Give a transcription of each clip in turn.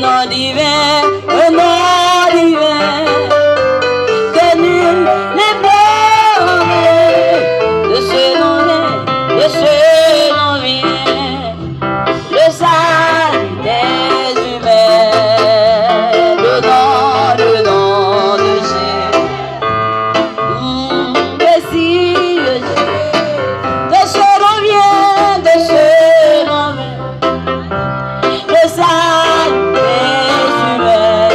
nom divin, le nom divin, que nul n'est bon, de ce nom vient, de ce nom vient, le salut des humains, le nom de Jésus. Merci de Jésus, de ce nom vient, de ce nom vient, le salut des humains,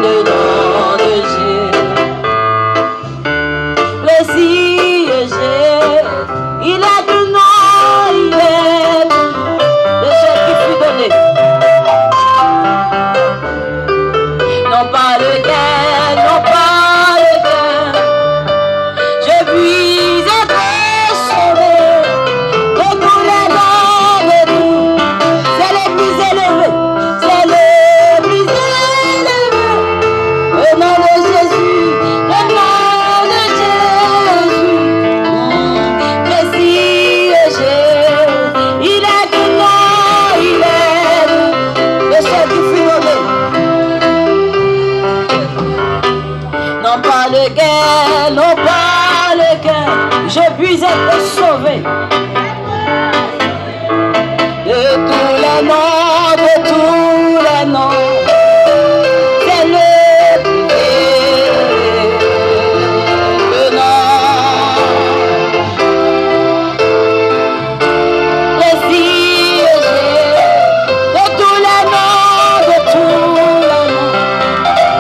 le nom de Jésus. Merci de Jésus, il a du nom, il est de ce qui fut donné. Non pas lequel, non pas lequel, je puis être sauvé de tous les noms de tout. C'est le plus élevé, c'est le plus élevé. Le nom de Jésus, le nom de Jésus. Merci Jésus, il est du nom, il est de ce qui fut donné. Non pas lequel, non pas lequel, je puis être sauvé de tous les noms, de tous les noms. C'est le plus élevé, le nom. Précis de tous les noms, de tous les noms.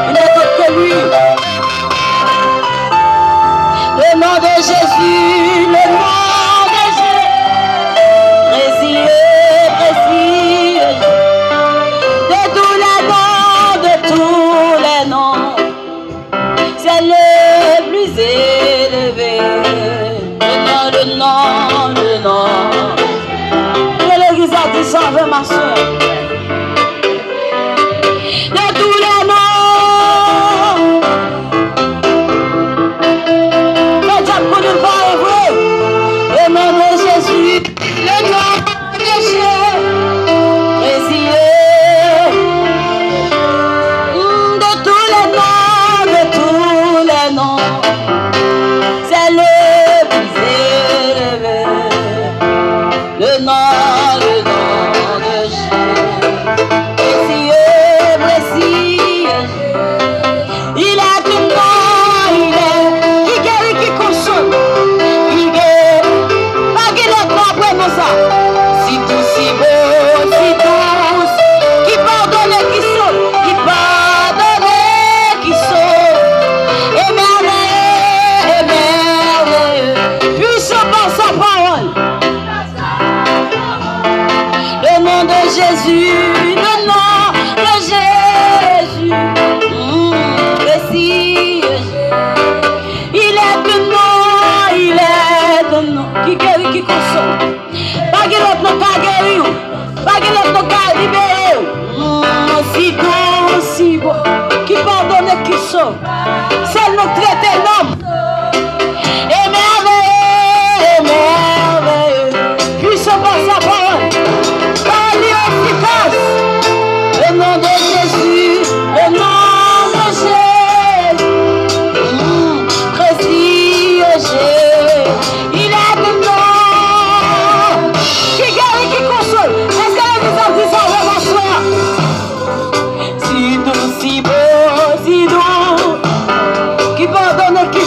Il n'est autre que lui. Le nom de Jésus, le nom de Jésus, précieux, précieux, de tous les noms, c'est le plus élevé. Le nom, le nom. Que l'église a dit ça avec ma soeur. De tous les noms. Le nom de Jésus, le nom de Jésus, précieux, de tous les noms, c'est le plus élevé, le nom de Jésus, précieux, précieux, il a tout nom, il est, qui guérit, qui console. Si tout, si beau, si douce, qui pardonne et qui sauve, qui pardonne et qui sauve, et merveilleux, puissant par sa parole. Le nom de Jésus, le nom de Jésus, précis, il est de nom, il est de nom, qui guérit, qui console. Pas qu'il ait non qu'à guérir, pas qu'il ait non qu'à libérer. Si bon, si bon, qui pardonne et qui sauve. C'est notre traité l'homme. Et merveilleux, puissant par sa parole, par lui efficace. Le nom de Jésus, le nom de Jésus, précis Jésus, il est de nom, qui guérit, qui console. Est-ce que vous en dites ça, ma soeur? Si doux, si beau, si doux, qui pardonne et qui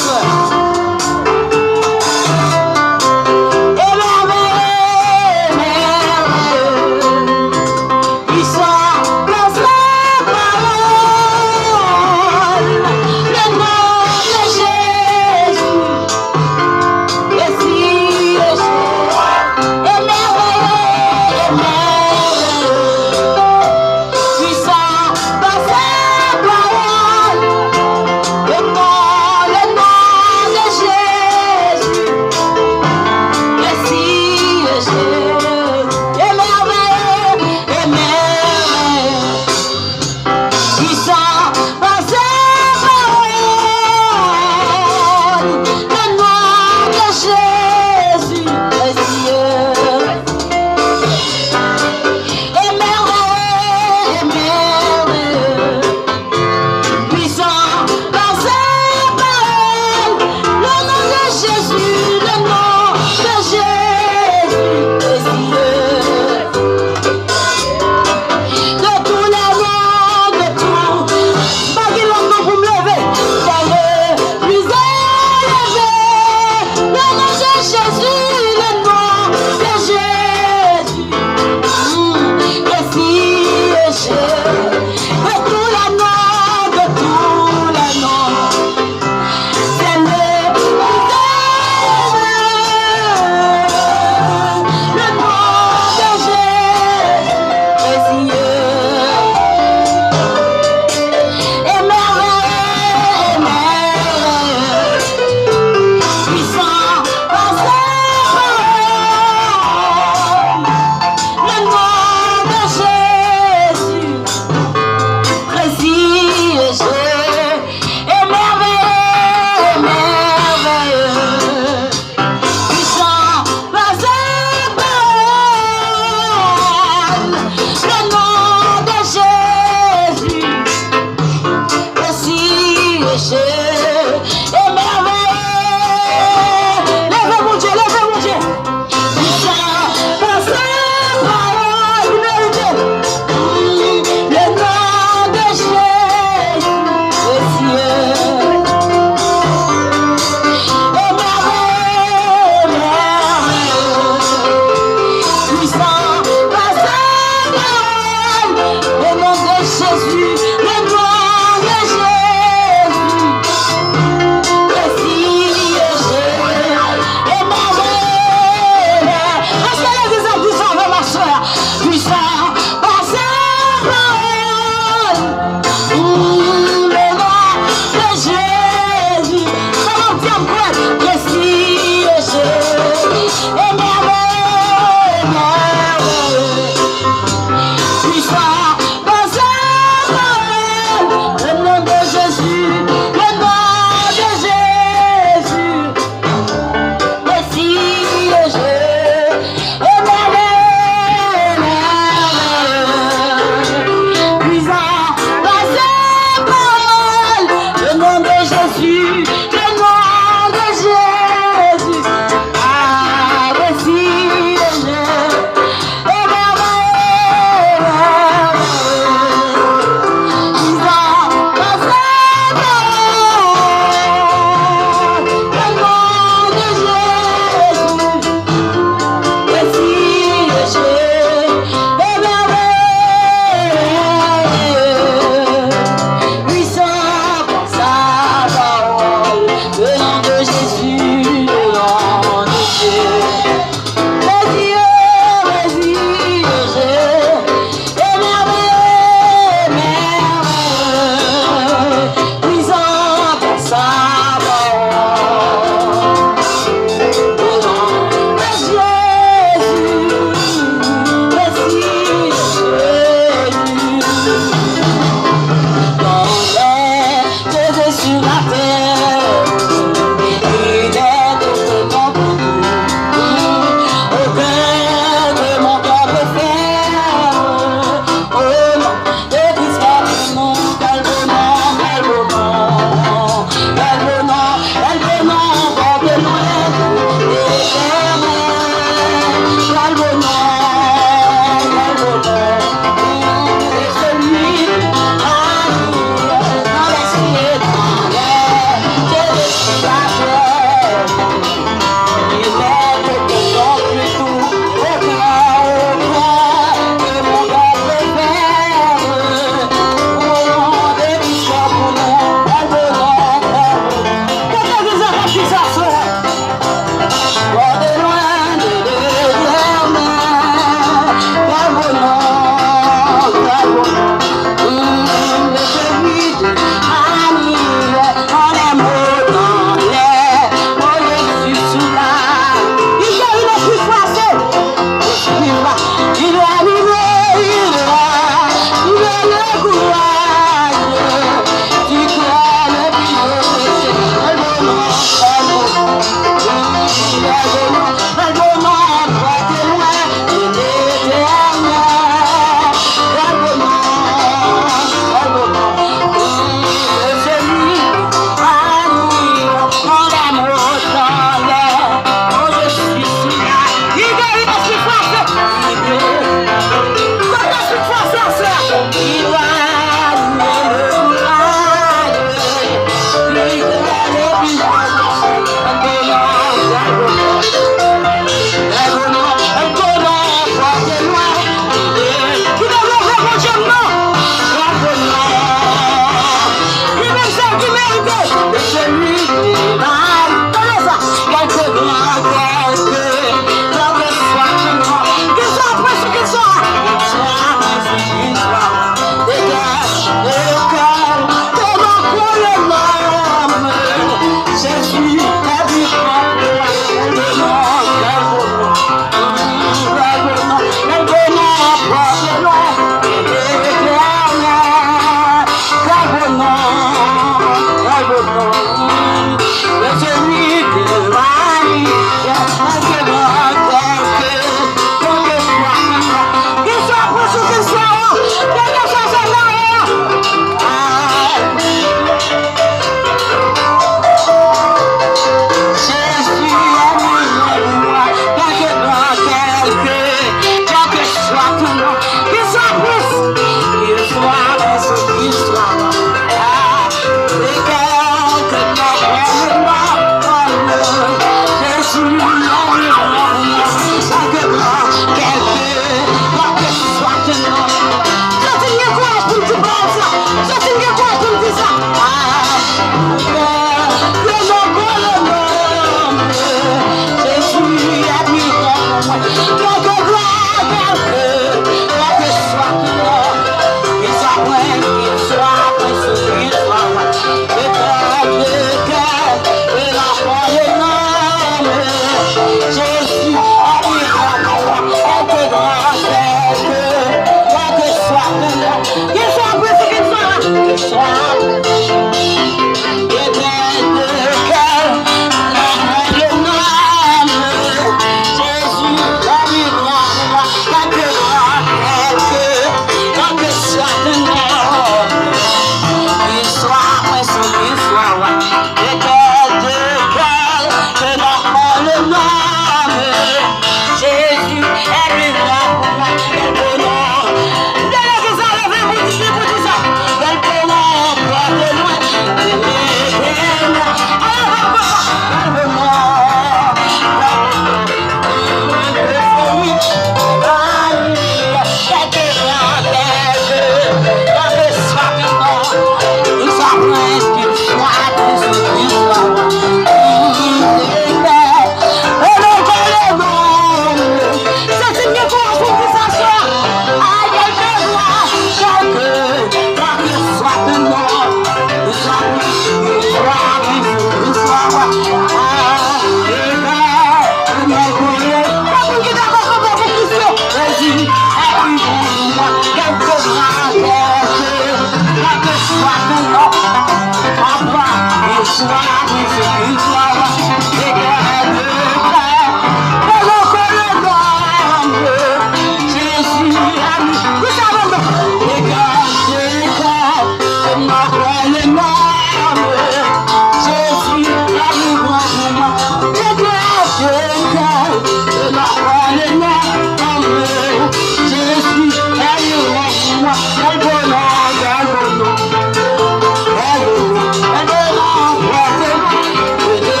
Hey,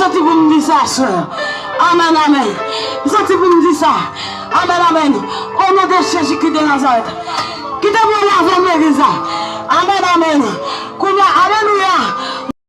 senti pour me dire ça, soeur. Amen, amen. Je senti pour me dire ça. Amen, amen. Au nom de Jésus-Christ de Nazareth. Qui te voit la vie, l'église. Amen, amen. Alléluia.